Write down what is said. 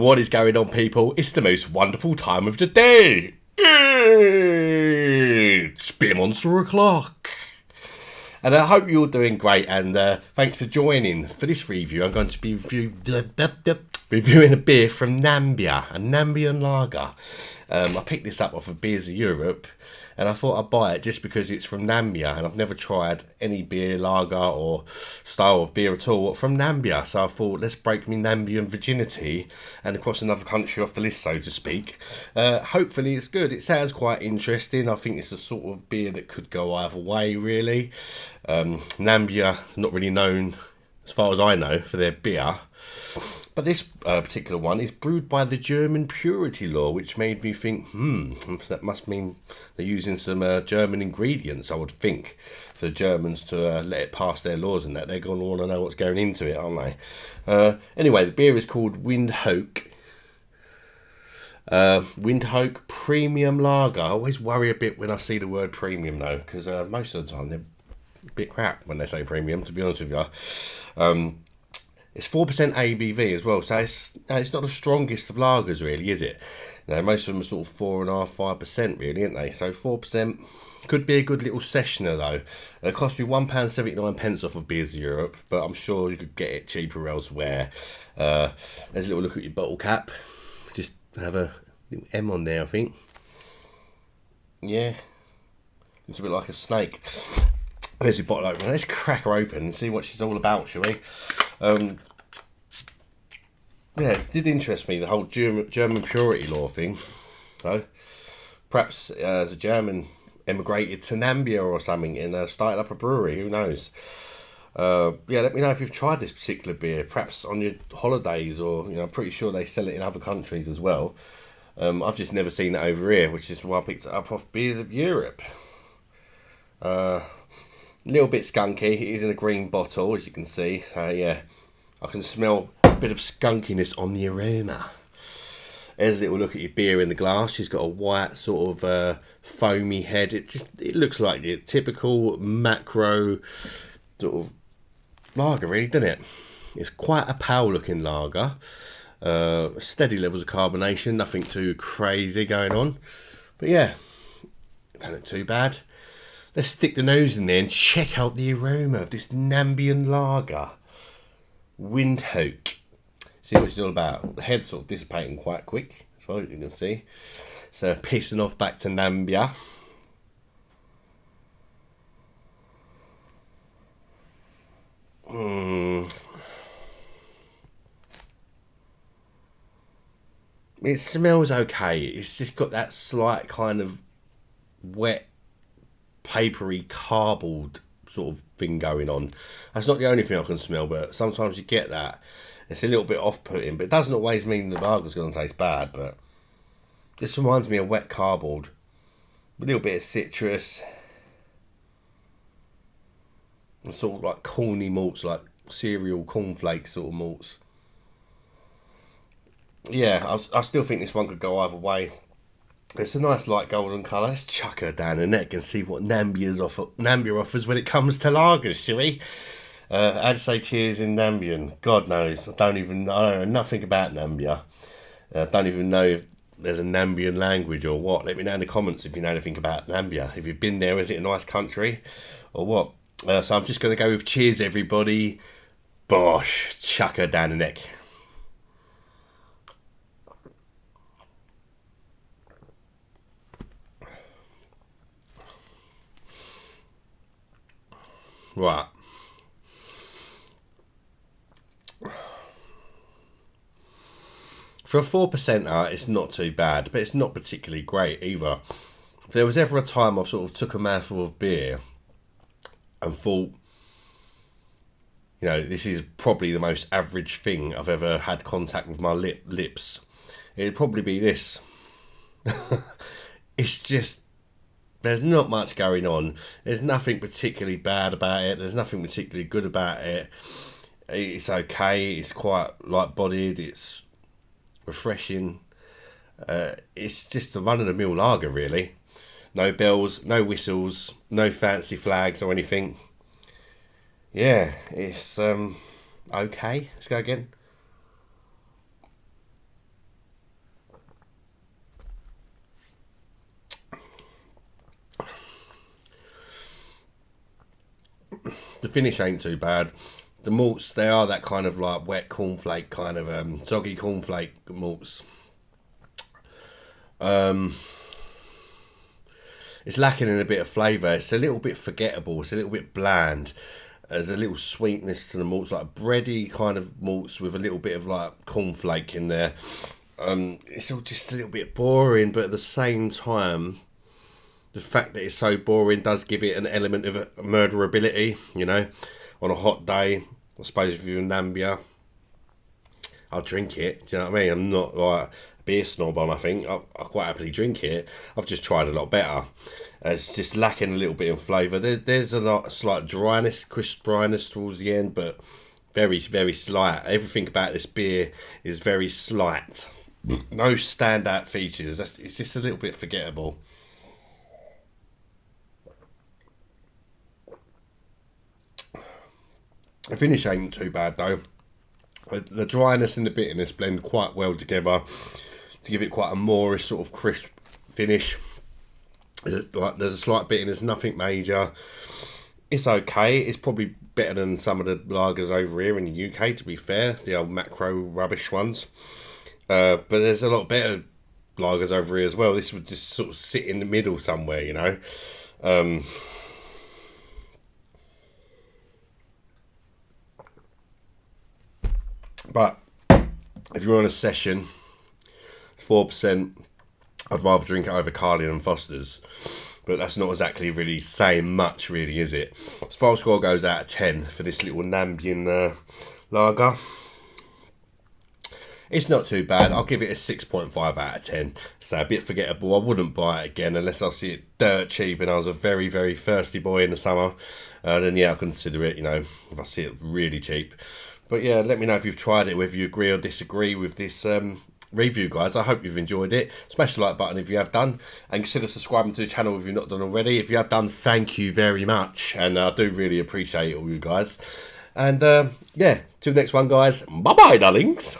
What is going on, people? It's the most wonderful time of the day. It's Beer Monster o'clock. And I hope you're doing great, and thanks for joining. For this review, I'm going to be reviewing a beer from Namibia, a Namibian lager. I picked this up off of Beers of Europe, and I thought I'd buy it just because it's from Namibia, and I've never tried any beer, lager, or style of beer at all from Namibia. So I thought, let's break me Namibian virginity and across another country off the list, so to speak. Hopefully it's good. It sounds quite interesting. I think it's a sort of beer that could go either way, really. Namibia is not really known, as far as I know, for their beer. But this particular one is brewed by the German purity law, which made me think, that must mean they're using some German ingredients, I would think, for the Germans to let it pass their laws and that. They're going to want to know what's going into it, aren't they? Anyway, the beer is called Windhoek. Windhoek Premium Lager. I always worry a bit when I see the word premium, though, because most of the time they're a bit crap when they say premium, to be honest with you. It's 4% ABV as well, so it's not the strongest of lagers, really, is it? Most of them are sort of 4.5%, 5%, really, aren't they? So 4% could be a good little sessioner, though. It cost me £1.79 off of Beers of Europe, but I'm sure you could get it cheaper elsewhere. There's a little look at your bottle cap. Just have a little M on there, I think. Yeah, it's a bit like a snake. There's your bottle opener. Let's crack her open and see what she's all about, shall we? Yeah, it did interest me, the whole German purity law thing. So, perhaps as a German emigrated to Namibia or something and started up a brewery, who knows? Yeah, let me know if you've tried this particular beer, perhaps on your holidays, or I'm pretty sure they sell it in other countries as well. I've just never seen it over here, which is why I picked it up off Beers of Europe. A little bit skunky. It is in a green bottle, as you can see. So yeah, I can smell a bit of skunkiness on the aroma. There's a little look at your beer in the glass. She's got a white sort of foamy head. It looks like your typical macro sort of lager, really, doesn't it? It's quite a pale looking lager. Steady levels of carbonation. Nothing too crazy going on. But yeah, don't look too bad. Let's stick the nose in there and check out the aroma of this Nambian lager. Windhoek. See what it's all about. The head's sort of dissipating quite quick, as well as you can see. So pissing off back to Namibia. It smells okay. It's just got that slight kind of wet, papery cardboard sort of thing going on. That's not the only thing I can smell, but sometimes you get that. It's a little bit off-putting, but it doesn't always mean the lager's going to taste bad. But this reminds me of wet cardboard, a little bit of citrus, and sort of like corny malts, like cereal cornflakes sort of malts. Yeah, I still think this one could go either way. It's a nice light golden colour. Let's chuck her down the neck and see what Namibia offers when it comes to lagers, shall we? I'd say cheers in Nambian. God knows. I don't know nothing about Namibia. I don't even know if there's a Nambian language or what. Let me know in the comments if you know anything about Namibia. If you've been there, is it a nice country or what? So I'm just going to go with cheers, everybody. Bosh. Chuck her down the neck. Right. For a 4%er, it's not too bad, but it's not particularly great either. If there was ever a time I sort of took a mouthful of beer and thought, this is probably the most average thing I've ever had contact with my lips, it'd probably be this. It's just, there's not much going on. There's nothing particularly bad about it. There's nothing particularly good about it. It's okay. It's quite light-bodied. It's refreshing. It's just a run-of-the-mill lager, really. No bells, no whistles, no fancy flags or anything. Yeah, it's okay. Let's go again. the finish ain't too bad. The malts, they are that kind of like wet cornflake, kind of soggy cornflake malts. It's lacking in a bit of flavour. It's a little bit forgettable. It's a little bit bland. There's a little sweetness to the malts, like bready kind of malts with a little bit of like cornflake in there. It's all just a little bit boring, but at the same time, the fact that it's so boring does give it an element of murderability, you know. On a hot day, I suppose if you're in Namibia, I'll drink it. Do you know what I mean? I'm not like a beer snob or nothing. I'll quite happily drink it. I've just tried a lot better. It's just lacking a little bit of flavour. There's a slight dryness, crisp dryness towards the end, but very, very slight. Everything about this beer is very slight. No standout features. It's just a little bit forgettable. The finish ain't too bad though. The dryness and the bitterness blend quite well together to give it quite a moreish sort of crisp finish. There's a slight bitterness, nothing major. It's okay. It's probably better than some of the lagers over here in the UK, to be fair, the old macro rubbish ones. But there's a lot better lagers over here as well. This would just sort of sit in the middle somewhere, you know. But if you're on a session, it's 4%. I'd rather drink it over Carling and Foster's. But that's not exactly really saying much, really, is it? As far as score goes, out of 10 for this little Namibian lager. It's not too bad. I'll give it a 6.5 out of 10. So a bit forgettable. I wouldn't buy it again unless I see it dirt cheap and I was a very, very thirsty boy in the summer. Then yeah, I'll consider it, you know, if I see it really cheap. But yeah, let me know if you've tried it, whether you agree or disagree with this review, guys. I hope you've enjoyed it. Smash the like button if you have done, and consider subscribing to the channel if you've not done already. If you have done, thank you very much, and I do really appreciate all you guys. And yeah, till the next one, guys. Bye bye, darlings.